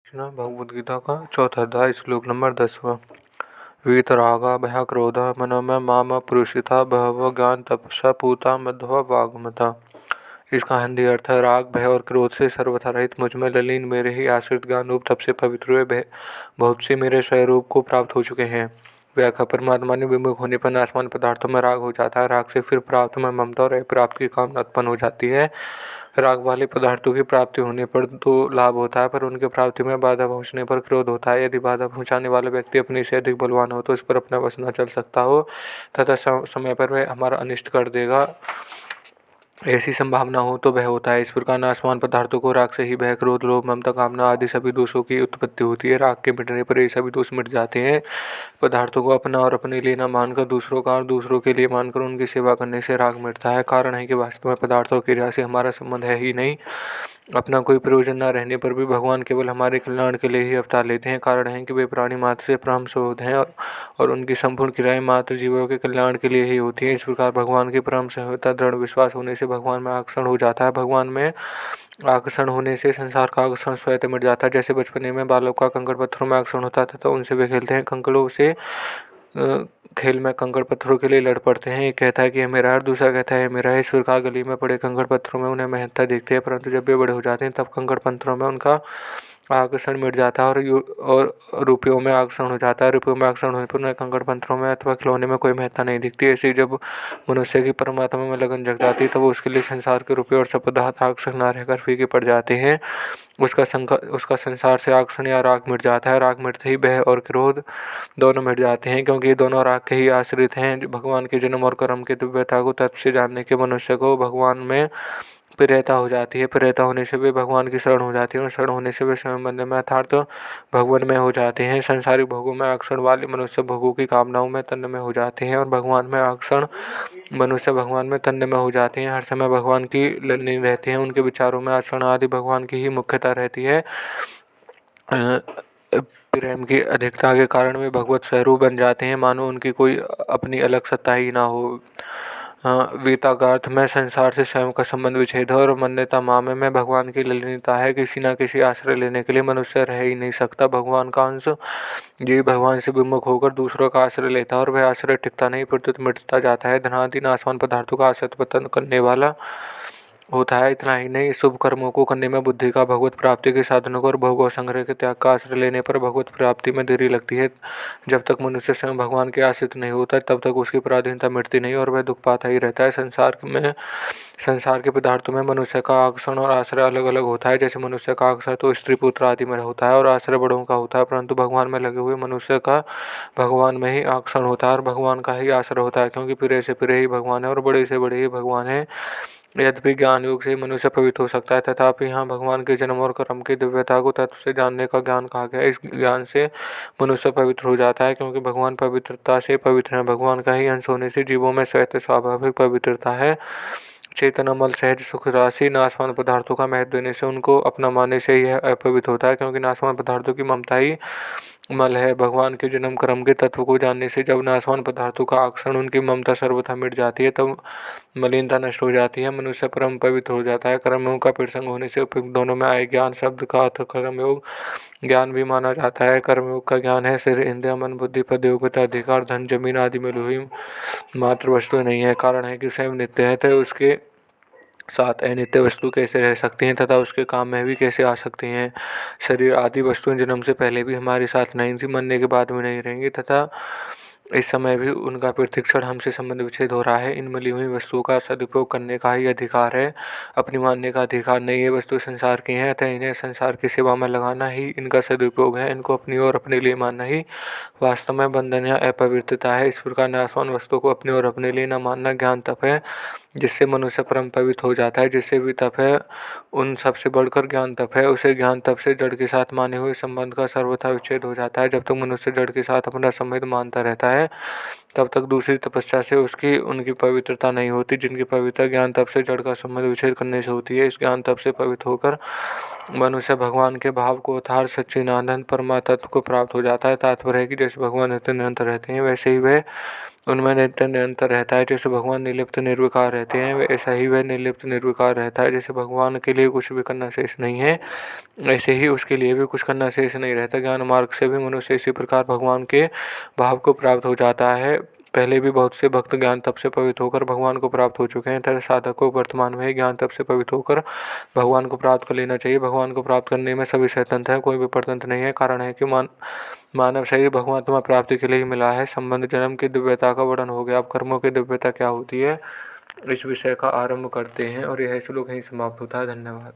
भगवद गीता का चौथा अध्याय श्लोक नंबर 10वां। वीतरागा भय क्रोध मनोमय माम पुरुषिता बहव ज्ञान तपस्या पूता मध्व वाग्मता। इसका हिंदी अर्थ है, राग भय और क्रोध से सर्वथा रहित मुझ में ललीन मेरे ही आश्रित ज्ञान रूप तप से पवित्र हुए बहुत से मेरे स्वरूप को प्राप्त हो चुके हैं। व्याख्या। परमात्मा ने विमुख होने पर आसमान पदार्थों में राग हो जाता है। राग से फिर प्राप्त में ममता और प्राप्त की कामना उत्पन्न हो जाती है। राग वाले पदार्थों की प्राप्ति होने पर तो लाभ होता है, पर उनकी प्राप्ति में बाधा पहुंचने पर क्रोध होता है। यदि बाधा पहुंचाने वाला व्यक्ति अपने से अधिक बलवान हो तो इस पर अपना वश न चल सकता हो तथा समय पर वह हमारा अनिष्ट कर देगा, ऐसी संभावना हो तो भय होता है। इस प्रकार नाशवान पदार्थों को राग से ही भय, क्रोध, लोभ, ममता, कामना आदि सभी दोषों की उत्पत्ति होती है। राग के मिटने पर ये सभी दोष मिट जाते हैं। पदार्थों को अपना और अपने लिए न मानकर दूसरों का और दूसरों के लिए मानकर उनकी सेवा करने से राग मिटता है। कारण है कि वास्तव में पदार्थों की क्रिया से हमारा संबंध है ही नहीं। अपना कोई प्रयोजन न रहने पर भी भगवान केवल हमारे कल्याण के लिए ही अवतार लेते हैं। कारण है कि वे प्राणी मात्र से परम हैं और उनकी संपूर्ण क्रियाएं मात्र जीवों के कल्याण के लिए ही होती हैं। इस प्रकार भगवान की परम संहिता दृढ़ विश्वास होने से भगवान में आकर्षण हो जाता है। भगवान में आकर्षण होने से संसार का आकर्षण स्वतः मिट जाता है। जैसे बचपने में बालक का कंकड़ पत्थरों में आकर्षण होता था तो उनसे वे खेलते हैं, कंकड़ों से खेल में कंकड़ पत्थरों के लिए लड़ पड़ते हैं। एक कहता है कि यह मेरा है, दूसरा कहता है मेरा है। इस प्रकार गली में पड़े कंकड़ पत्थरों में उन्हें महत्ता देखते हैं, परंतु जब वे बड़े हो जाते हैं तब कंकड़ पत्थरों में उनका आकर्षण मिट जाता है और रुपयों में आकर्षण हो जाता है। रुपयों में आकर्षण होने पर उन्हें कंकड़ पत्थरों में अथवा खिलौने में कोई महत्ता नहीं दिखती। ऐसे जब मनुष्य की परमात्मा में लगन जग जाती है तब उसके लिए संसार के रुपये और सब पदार्थ आकर्षण न रहकर फीके पड़ जाते हैं। उसका संसार से आकर्षण या राग मिट जाता है। राग मिटते ही भय और क्रोध दोनों मिट जाते हैं, क्योंकि ये दोनों राग के ही आश्रित हैं। भगवान के जन्म और कर्म की दिव्यता को तत्व से जानने के मनुष्य को भगवान में प्रियता हो जाती है। प्रियता होने से वे भगवान की शरण हो जाती है और शरण होने से वे स्वयं बंधन में अर्थात भगवान में हो जाते हैं। संसारिक भोगों में आकर्षण वाले मनुष्य भोगों की कामनाओं में तन्मय में हो जाते हैं और भगवान में आकर्षण मनुष्य भगवान में तन्मय में हो जाते हैं। हर समय भगवान की लीन रहते हैं। उनके विचारों में आचरण आदि भगवान की ही मुख्यता रहती है। प्रेम की अधिकता के कारण वे भगवत स्वरूप बन जाते हैं, मानो उनकी कोई अपनी अलग सत्ता ही ना हो। वीता का अर्थ में संसार से स्वयं का संबंध विच्छेद है और मन्यता मामे में भगवान की लीनता है। किसी न किसी आश्रय लेने के लिए मनुष्य रह ही नहीं सकता। भगवान का अंश जीव भगवान से विमुख होकर दूसरों का आश्रय लेता है और वह आश्रय टिकता नहीं प्रत्युत मिटता जाता है। धनादि नाशवान पदार्थों का आश्रय पतन करने वाला होता है। इतना ही नहीं, शुभ कर्मों को करने में बुद्धि का, भगवत प्राप्ति के साधनों को और भोग और संग्रह के त्याग का आश्रय लेने पर भगवत प्राप्ति में देरी लगती है। जब तक मनुष्य स्वयं भगवान के आश्रित नहीं होता तब तक उसकी पराधीनता मिटती नहीं और वह दुख पाता ही रहता है। संसार के पदार्थों में मनुष्य का आकर्षण और आश्रय अलग अलग होता है। जैसे मनुष्य का आकर्षण तो स्त्री पुत्र आदि में होता है और आश्रय बड़ों का होता है, परंतु भगवान में लगे हुए मनुष्य का भगवान में ही आकर्षण होता है और भगवान का ही आश्रय होता है, क्योंकि प्रिय से प्रिय ही भगवान है और बड़े से बड़े ही भगवान है। यद्यपि ज्ञान योग से मनुष्य पवित्र हो सकता है, तथापि यहाँ भगवान के जन्म और कर्म की दिव्यता को तत्व से जानने का ज्ञान कहा गया है। इस ज्ञान से मनुष्य पवित्र हो जाता है, क्योंकि भगवान पवित्रता से पवित्र है। भगवान का ही अंश होने से जीवों में स्वतः स्वाभाविक पवित्रता है। चेतनामल सहज सुख राशि नाशवान पदार्थों का महत्व देने से उनको अपना मानने से यह अपवित्र होता है, क्योंकि नाशवान पदार्थों की ममता ही मल है। भगवान के जन्म कर्म के तत्व को जानने से जब नाशवान पदार्थों का आकर्षण उनकी ममता सर्वथा मिट जाती है तब मलिनता नष्ट हो जाती है, मनुष्य परम पवित्र हो जाता है। कर्मयोग का प्रसंग होने से उपयुक्त दोनों में आए ज्ञान शब्द का अर्थ कर्मयोग ज्ञान भी माना जाता है। कर्मयोग का ज्ञान है शरीर इंद्रिय मन बुद्धि पद योग्यता अधिकार धन जमीन आदि में हुई मात्र वस्तु नहीं है। कारण है कि स्वयं नित्य है तो उसके साथ अनित्य वस्तु कैसे रह सकती हैं तथा उसके काम में भी कैसे आ सकती हैं। शरीर आदि वस्तुएं जन्म से पहले भी हमारे साथ नहीं थी, मरने के बाद भी नहीं रहेंगी तथा इस समय भी उनका प्रतिक्षण हमसे संबंध विच्छेद हो रहा है। इन मिली हुई वस्तुओं का सदुपयोग करने का ही अधिकार है, अपनी मानने का अधिकार नहीं। ये वस्तु संसार की हैं अतः इन्हें संसार की सेवा में लगाना ही इनका सदुपयोग है। इनको अपनी ओर अपने लिए मानना ही वास्तव में बंधन या अपवित्रता है। इस प्रकार नाशवान वस्तु को अपनी ओर अपने लिए न मानना ज्ञान तप है, जिससे मनुष्य परम पवित्र हो जाता है। जिससे भी तप है उन सबसे बढ़कर ज्ञान तप है। उसे ज्ञान तप से जड़ के साथ माने हुए संबंध का सर्वथा विच्छेद हो जाता है। जब तक मनुष्य जड़ के साथ अपना संबंध मानता रहता है तब तक दूसरी तपस्या से उनकी पवित्रता नहीं होती, जिनकी पवित्रता ज्ञान तप से जड़ का संबंध विच्छेद करने से होती है। इस ज्ञान तप से पवित्र होकर मनुष्य भगवान के भाव को यथार्थ सच्चिदानंद परमात्मा को प्राप्त हो जाता है। तात्पर्य है कि जैसे भगवान नित्य निरंतर रहते हैं वैसे ही वह उनमें नित्य निरंतर रहता है। जैसे भगवान निर्लिप्त निर्विकार रहते हैं, ऐसा ही वह निर्लिप्त निर्विकार रहता है। जैसे भगवान के लिए कुछ भी करना शेष नहीं है, ऐसे ही उसके लिए भी कुछ करना शेष नहीं रहता। ज्ञान मार्ग से भी मनुष्य इसी प्रकार भगवान के भाव को प्राप्त हो जाता है। पहले भी बहुत से भक्त ज्ञान तप से पवित्र होकर भगवान को प्राप्त हो चुके हैं, तरह साधक को वर्तमान में ज्ञान तप से पवित्र होकर भगवान को प्राप्त कर लेना चाहिए। भगवान को प्राप्त करने में सभी स्वतंत्र हैं, कोई भी परतंत्र नहीं है। कारण है कि मानव शरीर भगवत्मा प्राप्ति के लिए ही मिला है। संबंध जन्म की दिव्यता का वर्णन हो गया। अब कर्मों की दिव्यता क्या होती है, इस विषय का आरंभ करते हैं और यह श्लोक यहीं समाप्त होता है। धन्यवाद।